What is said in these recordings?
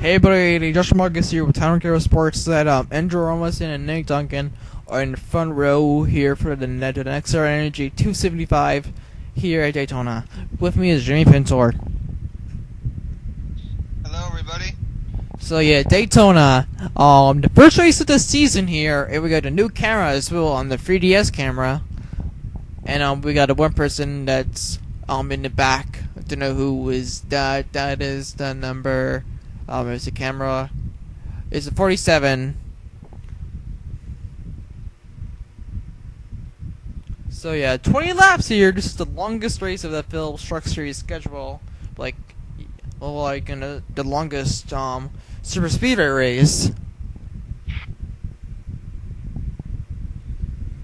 Hey everybody, Josh Marcus here with Town Hero Sportsnet. Andrew Romason and Nick Duncan are in the front row here for the NextEra Energy 275 here at Daytona. With me is Jimmy Pintor. Hello everybody. So yeah, Daytona, the first race of the season here, and we got a new camera as well on the 3DS camera. And we got a one person that's in the back. I don't know who is that. That is the number. There's the camera. It's a 47. So yeah, 20 laps here. This is the longest race of the Phil Truck Series schedule. The longest super speedway race.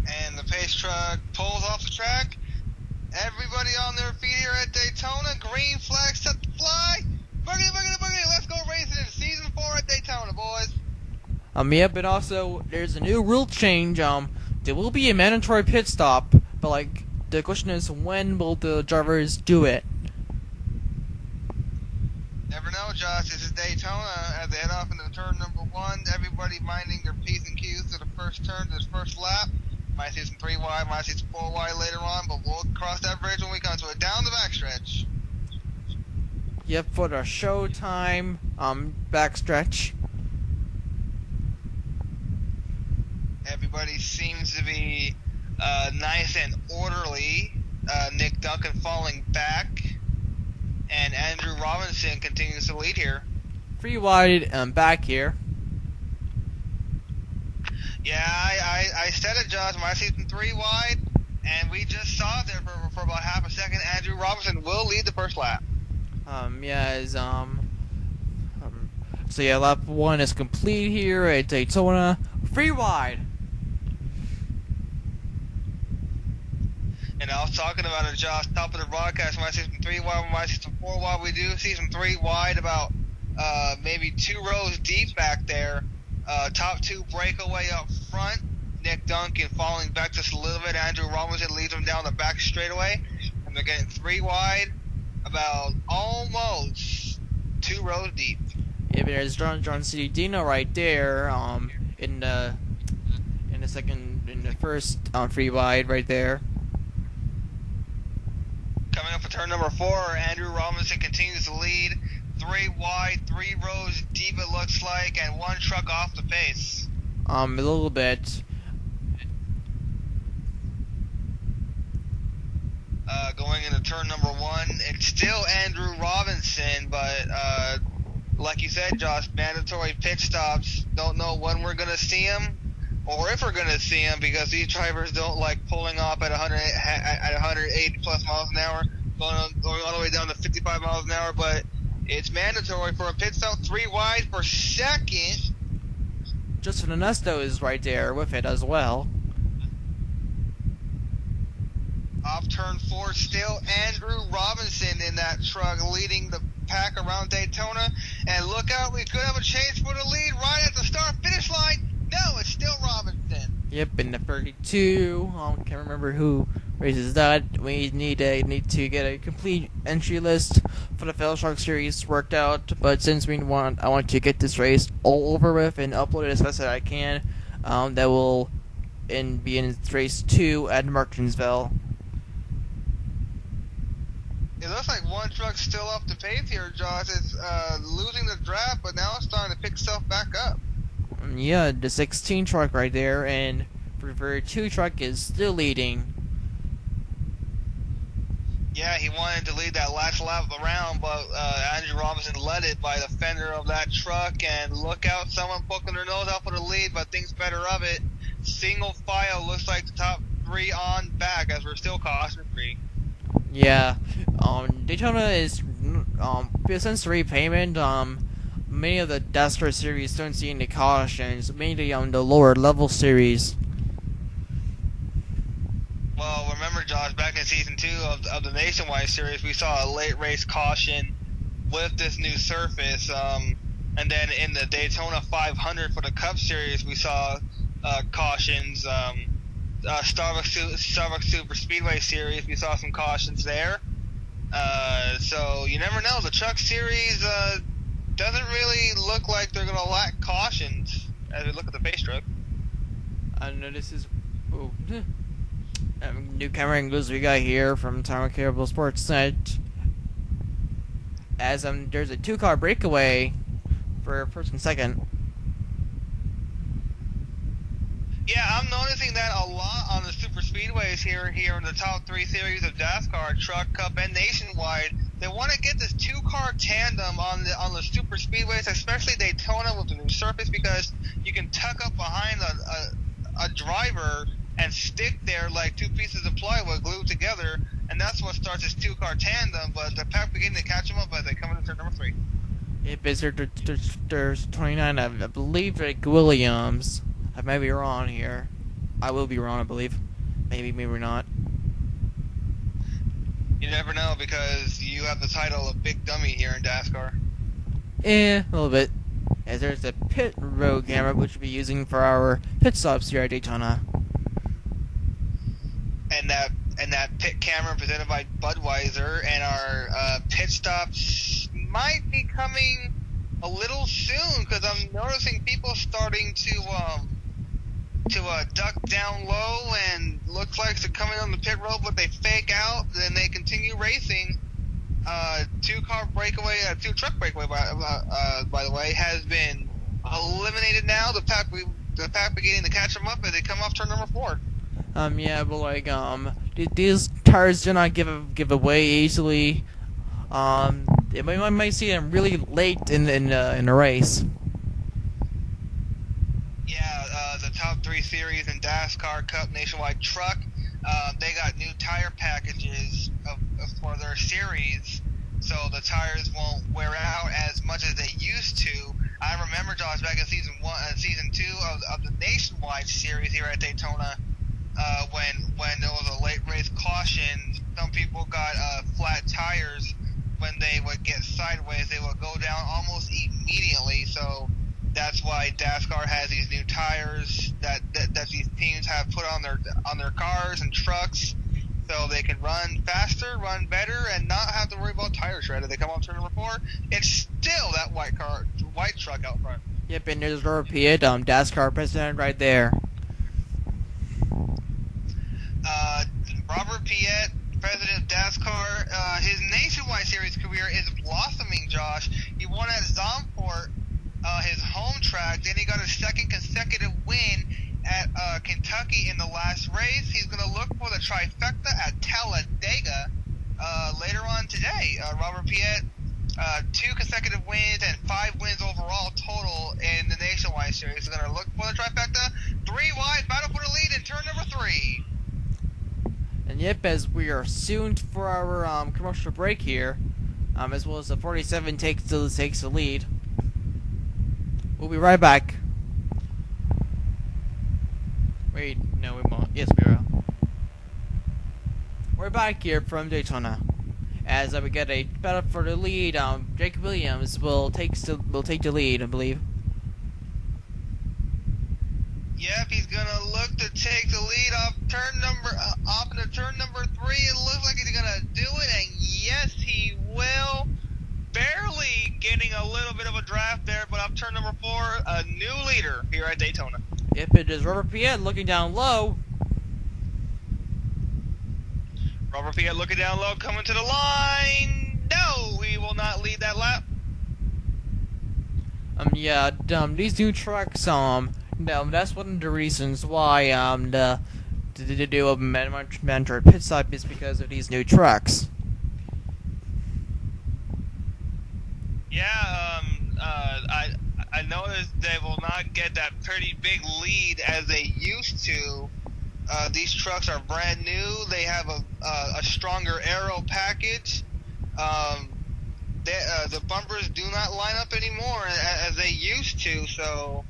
And the pace truck pulls off the track. Everybody on their feet here at Daytona. Green flag set to fly. Boogity, boogity, boogity. Let's go racing in season 4 at Daytona, boys. Yeah, but also there's a new rule change. There will be a mandatory pit stop, but the question is, when will the drivers do it? Never know, Josh. This is Daytona. As they head off into turn number 1, everybody minding their P's and Q's to the first turn, to the first lap. Might see some 3 wide, might see some 4 wide later on, but we'll cross that bridge when we come to it. Down the backstretch. Yep, for the showtime backstretch. Everybody seems to be nice and orderly. Nick Duncan falling back, and Andrew Robinson continues to lead here. 3 wide back here. Yeah, I said it, Josh. My season 3 wide, and we just saw it there for about half a second. Andrew Robinson will lead the first lap. So yeah, lap 1 is complete here at Daytona. 3 wide. And I was talking about it, Josh, top of the broadcast. My season 3 wide, my season 4 wide. We do season 3 wide, about maybe 2 rows deep back there. Top 2 breakaway up front. Nick Duncan falling back just a little bit. Andrew Robinson leads him down the back straightaway. And they're getting 3 wide, about almost 2 rows deep. Yeah, there's John City Dino right there. In the first 3 wide right there. Coming up for turn number 4, Andrew Robinson continues to lead. 3 wide, 3 rows deep it looks like, and 1 truck off the pace. A little bit. Going into turn number 1, it's still Andrew Robinson, but like you said, Josh, mandatory pit stops. Don't know when we're going to see him, or if we're going to see him, because these drivers don't like pulling off at 180 plus miles an hour, going all the way down to 55 miles an hour, but it's mandatory for a pit stop. 3 wide for second. Justin Ernesto is right there with it as well. Off turn 4, still Andrew Robinson in that truck, leading the pack around Daytona. And look out, we could have a chase for the lead right at the start-finish line. No, it's still Robinson. Yep, in the 32. Can't remember who races that. We need to get a complete entry list for the Phil Truck Series worked out. But since I want to get this race all over with and upload it as fast as I can. That will be in race 2 at Martinsville. It looks like 1 truck's still up the pace here, Josh. It's losing the draft, but now it's starting to pick itself back up. Yeah, the 16 truck right there, and for 2 truck is still leading. Yeah, he wanted to lead that last lap of the round, but Andrew Robinson led it by the fender of that truck. And look out, someone poking their nose out for the lead, but thinks better of it. Single file looks like the top 3 on back, as we're still caution free. Yeah, Daytona is since the repayment. Many of the DASCAR series don't see any cautions, mainly on the lower level series. Well, remember, Josh, back in season 2 of the Nationwide series, we saw a late race caution with this new surface. And then in the Daytona 500 for the Cup series, we saw cautions. Starbucks Super Speedway series, we saw some cautions there. So you never know. The Truck Series doesn't really look like they're gonna lack cautions as we look at the pace truck. I know this is new camera angles we got here from Time Cable Sportsnet. As there's a 2-car breakaway for first and second. Yeah, I'm noticing that a lot on the super speedways here in the top 3 series of DASCAR, Truck, Cup, and Nationwide. They want to get this 2-car tandem on the super speedways, especially Daytona with the new surface, because you can tuck up behind a driver and stick there like 2 pieces of plywood glued together, and that's what starts this 2-car tandem. But the pack beginning to catch them up as they come into turn number 3. Yep, there's 29, I believe, Rick Williams. I may be wrong here. I will be wrong, I believe. Maybe not. You never know, because you have the title of Big Dummy here in DASCAR. A little bit. As there's a pit road camera, which we'll be using for our pit stops here at Daytona. And that pit camera presented by Budweiser, and our pit stops might be coming a little soon, because I'm noticing people starting to duck down low, and looks like they're coming on the pit road, but they fake out, then they continue racing. 2-car breakaway, 2-truck breakaway, by the way, has been eliminated now. The pack beginning to catch them up as they come off turn number 4. Yeah, but like, these tires do not give away easily. We might see them really late in the race. Yeah, the top 3 series in DASCAR, Cup, Nationwide, Truck, they got new tire packages for their series, so the tires won't wear out as much as they used to. I remember, Josh, back in season 2 of the Nationwide series here at Daytona, when there was a late race caution, some people got flat tires. When they would get sideways, they would go down almost immediately. So that's why DASCAR has these new tires that these teams have put on their cars and trucks, so they can run faster, run better, and not have to worry about tire shredded. They come on turn number 4. It's still that white truck out front. Yep, and there's Robert Piet, DASCAR president right there. Robert Piet, president of DASCAR, his Nationwide Series career is blossoming, Josh. He won at Zandvoort, his home track. Then he got his second consecutive win at Kentucky in the last race. He's going to look for the trifecta at Talladega later on today. Robert Piet, 2 consecutive wins and 5 wins overall total in the Nationwide Series. He's going to look for the trifecta. 3 wide, battle for the lead in turn number 3. And yep, as we are soon for our commercial break here, as well as the 47 takes the lead. We'll be right back. Wait, no, we won't. Yes, we will. We're back here from Daytona, as we get a battle for the lead. Jake Williams will take the lead, I believe. Yep, he's gonna look to take the lead off into turn number 3. It looks like he's gonna do it, and yes, he will. Barely getting a little bit of a draft there, but off turn number 4, a new leader here at Daytona. Yep, it is Robert Piet looking down low. Robert Piet looking down low, coming to the line. No, he will not lead that lap. Yeah, these new trucks, that's one of the reasons why, to do a mandatory pit stop is because of these new trucks. Yeah, I noticed they will not get that pretty big lead as they used to. These trucks are brand new. They have a stronger aero package. The bumpers do not line up anymore as they used to, so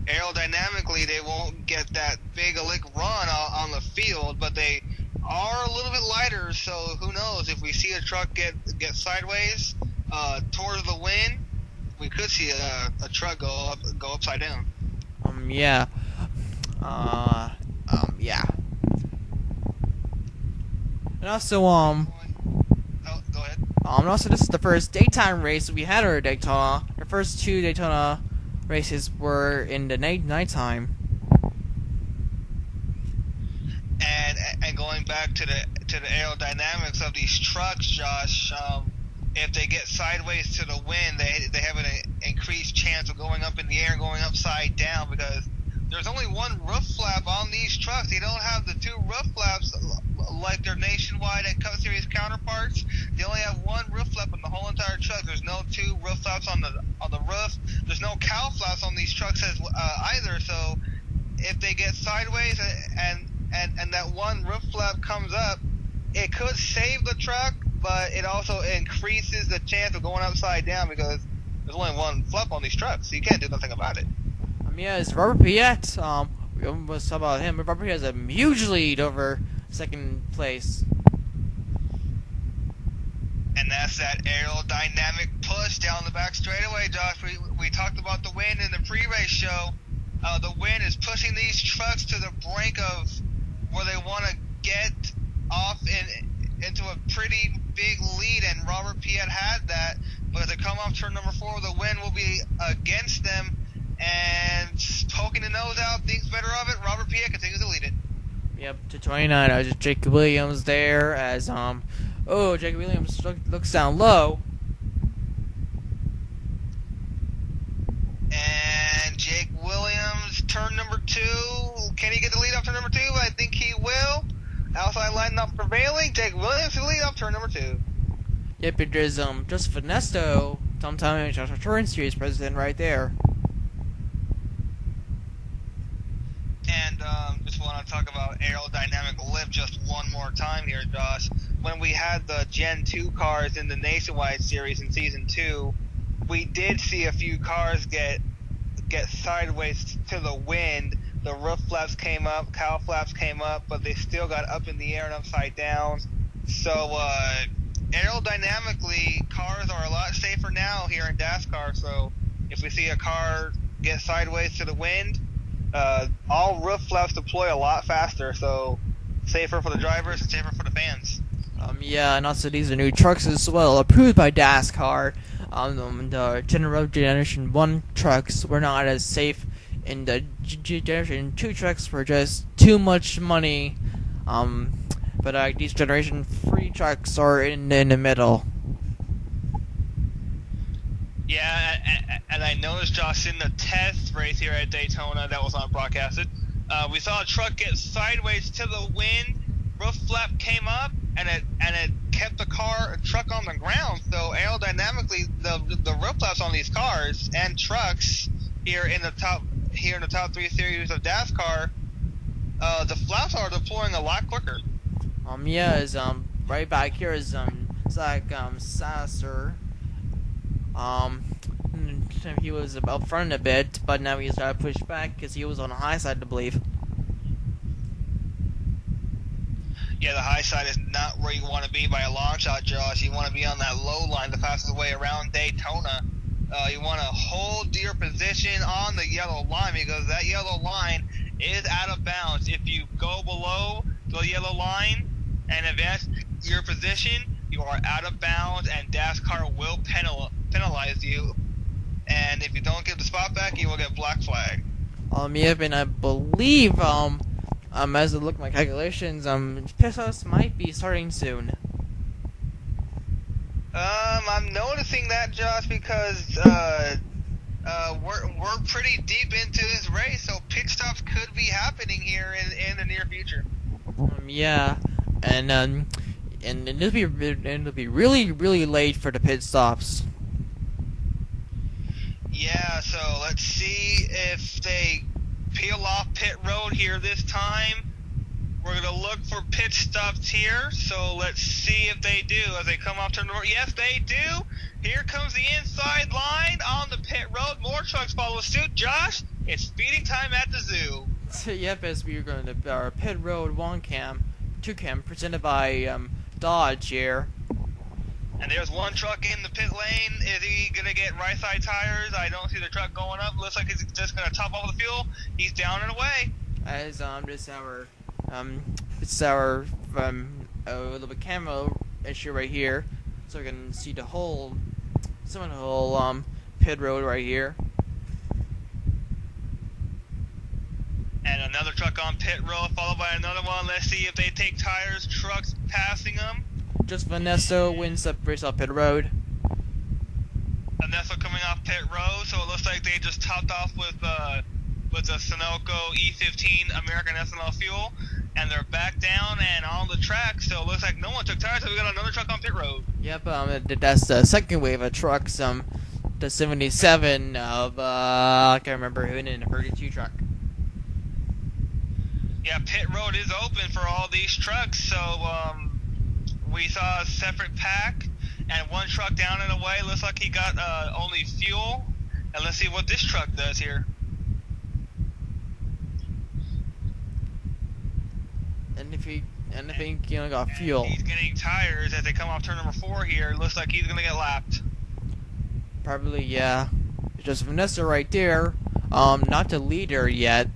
aerodynamically they won't get that big a lick run on the field, but they are a little bit lighter, so who knows, if we see a truck get sideways towards the wind, we could see a truck go upside down. Yeah. Yeah. And also, Oh, go ahead. And also, this is the first daytime race we had at Daytona. The first two Daytona races were in the nighttime. And going back to the aerodynamics of these trucks, Josh, if they get sideways to the wind, they have an increased chance of going up in the air and going upside down, because there's only one roof flap on these trucks. They don't have the two roof flaps like their nationwide and Cup Series counterparts. They only have one roof flap on the whole entire truck. There's no two roof flaps on the roof. There's no cow flaps on these trucks either. So if they get sideways and that one roof flap comes up, it could save the truck, but it also increases the chance of going upside down, because there's only one flap on these trucks, so you can't do nothing about it. Yeah, it's Robert Piet. We almost talked about him. Robert Piet has a huge lead over second place. And that's that aerodynamic push down the back straightaway, Josh. We talked about the wind in the pre-race show. The wind is pushing these trucks to the brink of where they want to get off into a pretty big lead, and Robert Piet had that. But if they come off turn number 4, the wind will be against them, and poking the nose out, thinks better of it. Robert Piet continues to lead it. Yep, to 29. Jacob Williams there as Jacob Williams looks down low. And Jake Williams, turn number 2. Can he get the lead off turn number 2? I think he will. Outside line not prevailing. Jake Williams to lead off turn number 2. Yep, it is just Finesto, Tom International Touring Series president right there. And just want to talk about aerodynamic lift just one more time here, Josh. When we had the Gen 2 cars in the Nationwide Series in Season 2, we did see a few cars get sideways to the wind. The roof flaps came up, cow flaps came up, but they still got up in the air and upside down. So aerodynamically, cars are a lot safer now here in DASCAR. So if we see a car get sideways to the wind, all roof flaps deploy a lot faster. So safer for the drivers and safer for the fans. Yeah, and also these are new trucks as well, approved by DASCAR. The Generation 1 trucks were not as safe, and the Generation 2 trucks were just too much money. But these Generation 3 trucks are in the middle. Yeah, and I noticed, Josh, in the test race here at Daytona that was not broadcasted, we saw a truck get sideways to the wind, roof flap came up, and it kept the truck on the ground. So aerodynamically, the roof flaps on these cars and trucks here in the top 3 series of DASCAR, the flaps are deploying a lot quicker. Right back here is Zach Sasser. He was up front a bit, but now he's got to push back because he was on the high side, I believe. Yeah, the high side is not where you want to be by a long shot, Josh. You want to be on that low line, the fastest way around Daytona. You want to hold your position on the yellow line, because that yellow line is out of bounds. If you go below the yellow line and advance your position, you are out of bounds, and DASCAR will penalize you. And if you don't get the spot back, you will get black flag. And I believe, as I look at my calculations, pit-stops might be starting soon. I'm noticing that, Josh, because we're pretty deep into this race, so pit stops could be happening here in the near future. And it'll be really, really late for the pit stops. Yeah, so let's see if they peel off pit road here this time. We're going to look for pit stops here, so let's see if they do as they come off turn number. Yes, they do. Here comes the inside line on the pit road. More trucks follow suit. Josh, it's speeding time at the zoo. Yep, as we are going to our pit road 2 cam presented by Dodge here. And there's one truck in the pit lane. Is he going to get right side tires? I don't see the truck going up. Looks like he's just going to top off the fuel. He's down and away. As it's our a little bit camo issue right here. so we can see the whole pit road right here. And another truck on pit road, followed by another one. Let's see if they take tires. Trucks passing them. Just Vanessa wins the race off pit road. Vanessa coming off pit road, so it looks like they just topped off with the Sunoco E15 American ethanol fuel, and they're back down and on the track. So it looks like no one took tires, so we got another truck on pit road. Yep, that's the second wave of trucks. The 77 of I can't remember who, in a 32 truck. Yeah, pit road is open for all these trucks, so we saw a separate pack, and one truck down and away. Looks like he got only fuel, and let's see what this truck does here. And if he only got fuel. He's getting tires as they come off turn number 4 here. Looks like he's gonna get lapped. Probably, yeah. Just Vanessa right there. Not the leader yet.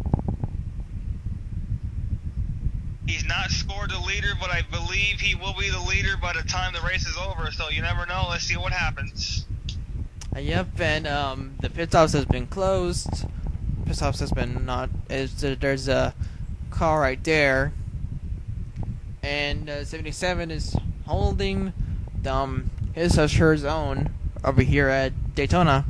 He's not scored the leader, but I believe he will be the leader by the time the race is over, so you never know. Let's see what happens. Yep, and the pit stops has been closed. Pit stops has been there's a car right there. And 77 is holding his assured zone over here at Daytona.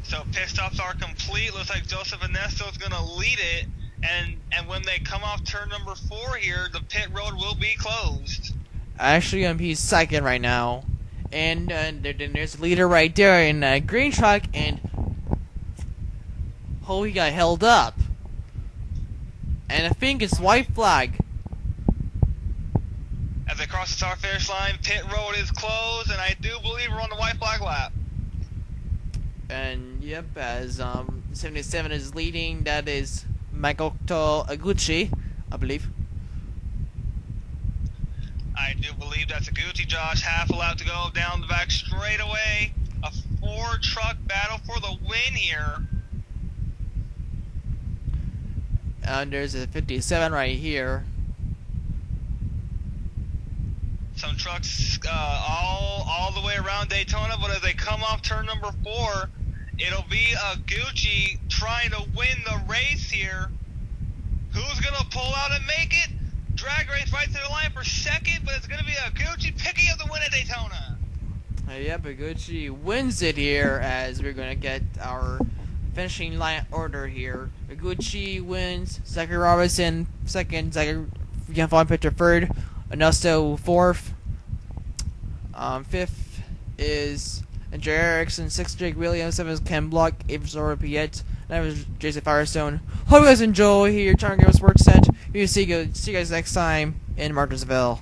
So pit stops are complete. Looks like Joseph Ernesto is going to lead it. And when they come off turn number 4 here, the pit road will be closed. Actually, he's second right now. And then there's a leader right there in a green truck, and he got held up. And I think it's white flag. As they cross the start finish line, pit road is closed, and I do believe we're on the white flag lap. And yep, as 77 is leading, that is Makoto Aguchi, I believe. I do believe that's Aguchi, Josh. Half a lap to go down the back straightaway. A 4-truck battle for the win here. And there's a 57 right here. Some trucks all the way around Daytona, but as they come off turn number 4, it'll be Aguchi trying to win the race here. Who's going to pull out and make it? Drag race right to the line for second, but it's going to be Aguchi picking up the win at Daytona. Yep, Aguchi wins it here, as we're going to get our finishing line order here. Aguchi wins, Zachary Robinson second, Zachary Pitcher third, Ernesto fourth, fifth is Andrew Erickson, sixth Jake Williams, seventh Ken Block, eighth Zora Piet, ninth was Jason Firestone. Hope you guys enjoy here, Sportsnet. See you guys next time in Martinsville.